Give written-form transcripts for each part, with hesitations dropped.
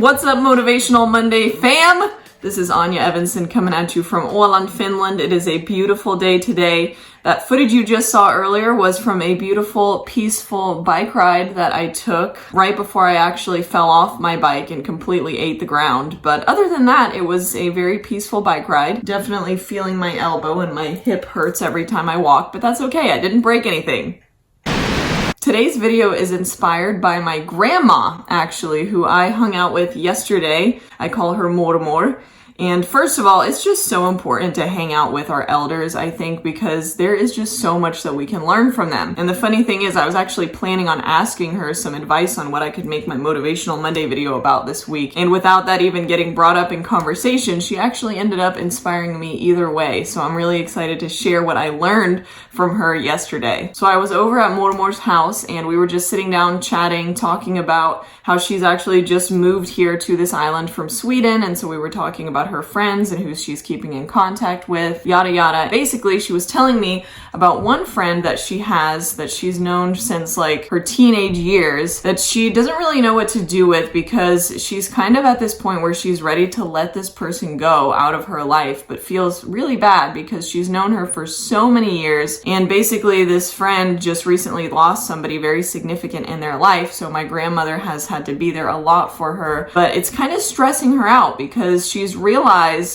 What's up, Motivational Monday fam? This is Anya Evanson coming at you from Åland, Finland. It is a beautiful day today. That footage you just saw earlier was from a beautiful, peaceful bike ride that I took right before I actually fell off my bike and completely ate the ground. But other than that, it was a very peaceful bike ride. Definitely feeling my elbow and my hip hurts every time I walk, but that's okay. I didn't break anything. Today's video is inspired by my grandma, actually, who I hung out with yesterday. I call her Mormor. And first of all, it's just so important to hang out with our elders, I think, because there is just so much that we can learn from them. And the funny thing is, I was actually planning on asking her some advice on what I could make my Motivational Monday video about this week. And without that even getting brought up in conversation, she actually ended up inspiring me either way. So I'm really excited to share what I learned from her yesterday. So I was over at Mormor's house and we were just sitting down chatting, talking about how she's actually just moved here to this island from Sweden. And so we were talking about her friends and who she's keeping in contact with, yada yada. Basically, she was telling me about one friend that she has that she's known since like her teenage years that she doesn't really know what to do with because she's kind of at this point where she's ready to let this person go out of her life, but feels really bad because she's known her for so many years. And basically, this friend just recently lost somebody very significant in their life. So my grandmother has had to be there a lot for her, but it's kind of stressing her out because she's realized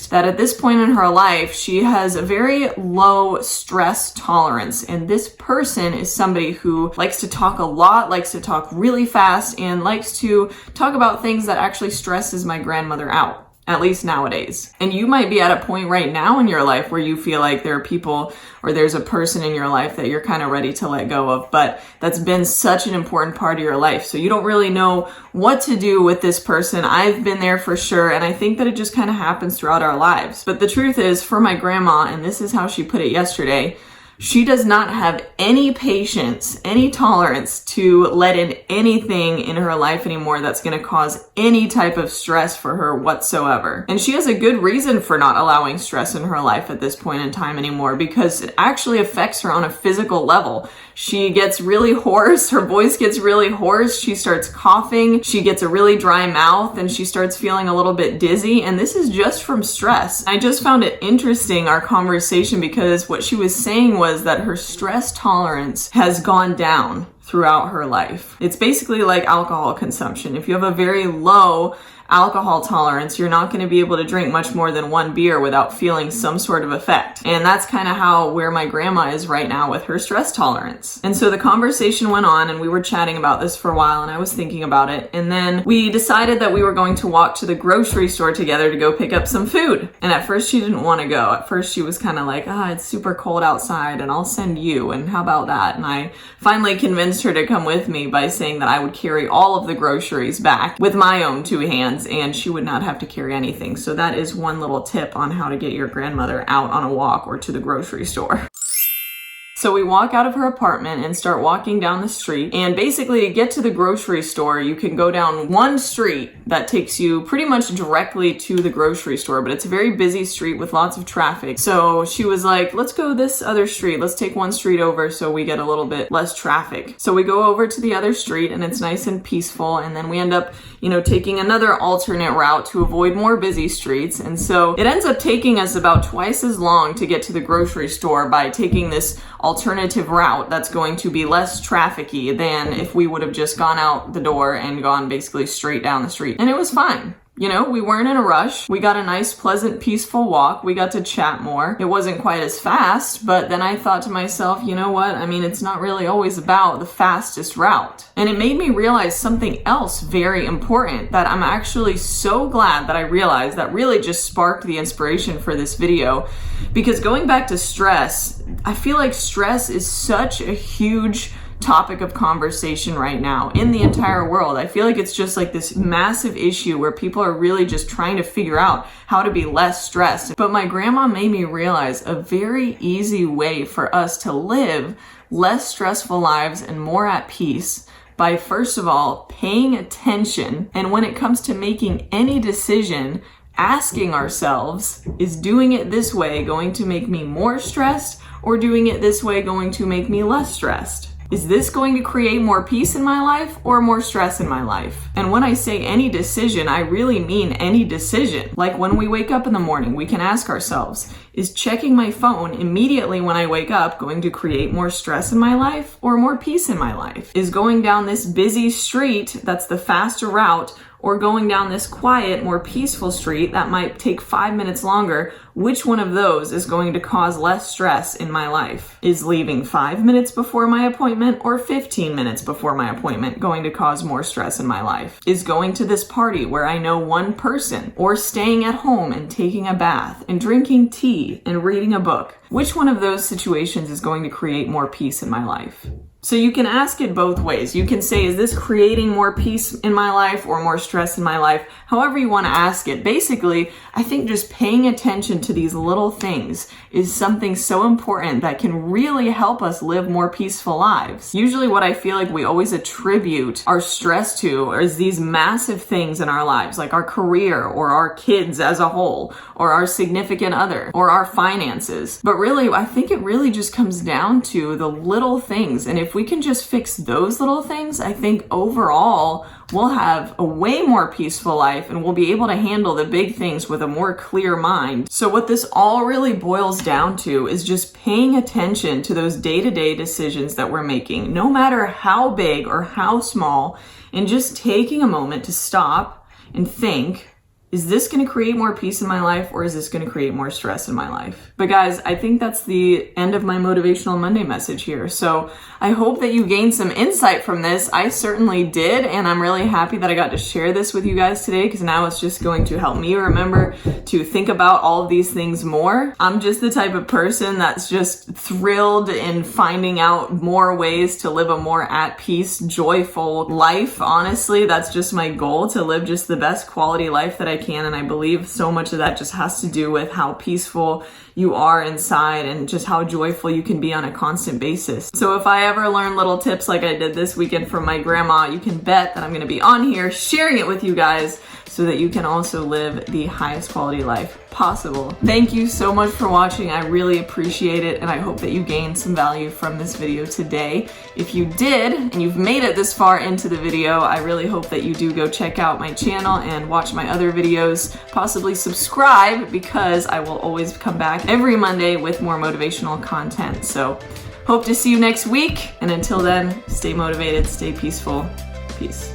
that at this point in her life, she has a very low stress tolerance. And this person is somebody who likes to talk a lot, likes to talk really fast, and likes to talk about things that actually stresses my grandmother out. At least nowadays. And you might be at a point right now in your life where you feel like there are people or there's a person in your life that you're kind of ready to let go of, but that's been such an important part of your life. So you don't really know what to do with this person. I've been there for sure, and I think that it just kind of happens throughout our lives. But the truth is, for my grandma, and this is how she put it yesterday, she does not have any patience, any tolerance to let in anything in her life anymore that's going to cause any type of stress for her whatsoever. And she has a good reason for not allowing stress in her life at this point in time anymore because it actually affects her on a physical level. She gets really hoarse, her voice gets really hoarse, she starts coughing, she gets a really dry mouth, and she starts feeling a little bit dizzy, and this is just from stress. I just found it interesting, our conversation, because what she was saying was that her stress tolerance has gone down throughout her life. It's basically like alcohol consumption. If you have a very low alcohol tolerance, you're not going to be able to drink much more than one beer without feeling some sort of effect. And that's kind of how where my grandma is right now with her stress tolerance. And so the conversation went on and we were chatting about this for a while and I was thinking about it. And then we decided that we were going to walk to the grocery store together to go pick up some food. And at first she didn't want to go. At first she was kind of like, it's super cold outside and I'll send you. And how about that? And I finally convinced her to come with me by saying that I would carry all of the groceries back with my own two hands and she would not have to carry anything. So that is one little tip on how to get your grandmother out on a walk or to the grocery store. So we walk out of her apartment and start walking down the street. And basically to get to the grocery store, you can go down one street that takes you pretty much directly to the grocery store, but it's a very busy street with lots of traffic. So she was like, let's go this other street. Let's take one street over so we get a little bit less traffic. So we go over to the other street and it's nice and peaceful. And then we end up, taking another alternate route to avoid more busy streets. And so it ends up taking us about twice as long to get to the grocery store by taking this alternative route that's going to be less trafficy than if we would have just gone out the door and gone basically straight down the street. And it was fine. We weren't in a rush. We got a nice, pleasant, peaceful walk. We got to chat more. It wasn't quite as fast, but then I thought to myself, you know what? It's not really always about the fastest route. And it made me realize something else very important that I'm actually so glad that I realized that really just sparked the inspiration for this video. Because going back to stress, I feel like stress is such a huge topic of conversation right now in the entire world. I feel like it's just like this massive issue where people are really just trying to figure out how to be less stressed. But my grandma made me realize a very easy way for us to live less stressful lives and more at peace by, first of all, paying attention. And when it comes to making any decision, asking ourselves, is doing it this way going to make me more stressed, or doing it this way going to make me less stressed? Is this going to create more peace in my life or more stress in my life? And when I say any decision, I really mean any decision. Like when we wake up in the morning, we can ask ourselves, is checking my phone immediately when I wake up going to create more stress in my life or more peace in my life? Is going down this busy street that's the faster route or going down this quiet, more peaceful street that might take 5 minutes longer, which one of those is going to cause less stress in my life? Is leaving 5 minutes before my appointment or 15 minutes before my appointment going to cause more stress in my life? Is going to this party where I know one person or staying at home and taking a bath and drinking tea and reading a book? Which one of those situations is going to create more peace in my life? So you can ask it both ways. You can say, is this creating more peace in my life or more stress in my life? However you want to ask it. Basically, I think just paying attention to these little things is something so important that can really help us live more peaceful lives. Usually what I feel like we always attribute our stress to is these massive things in our lives, like our career or our kids as a whole, or our significant other, or our finances. But really, I think it really just comes down to the little things. And if we can just fix those little things, I think overall we'll have a way more peaceful life and we'll be able to handle the big things with a more clear mind. So what this all really boils down to is just paying attention to those day-to-day decisions that we're making, no matter how big or how small, and just taking a moment to stop and think, is this going to create more peace in my life or is this going to create more stress in my life? But guys, I think that's the end of my Motivational Monday message here. So I hope that you gained some insight from this. I certainly did, and I'm really happy that I got to share this with you guys today because now it's just going to help me remember to think about all of these things more. I'm just the type of person that's just thrilled in finding out more ways to live a more at peace, joyful life. Honestly, that's just my goal, to live just the best quality life that I can, and I believe so much of that just has to do with how peaceful you are inside and just how joyful you can be on a constant basis. So if I ever learn little tips like I did this weekend from my grandma, you can bet that I'm going to be on here sharing it with you guys so that you can also live the highest quality life possible. Thank you so much for watching. I really appreciate it, and I hope that you gained some value from this video today. If you did, and you've made it this far into the video, I really hope that you do go check out my channel and watch my other videos, possibly subscribe, because I will always come back every Monday with more motivational content. So hope to see you next week, and until then, stay motivated, stay peaceful. Peace.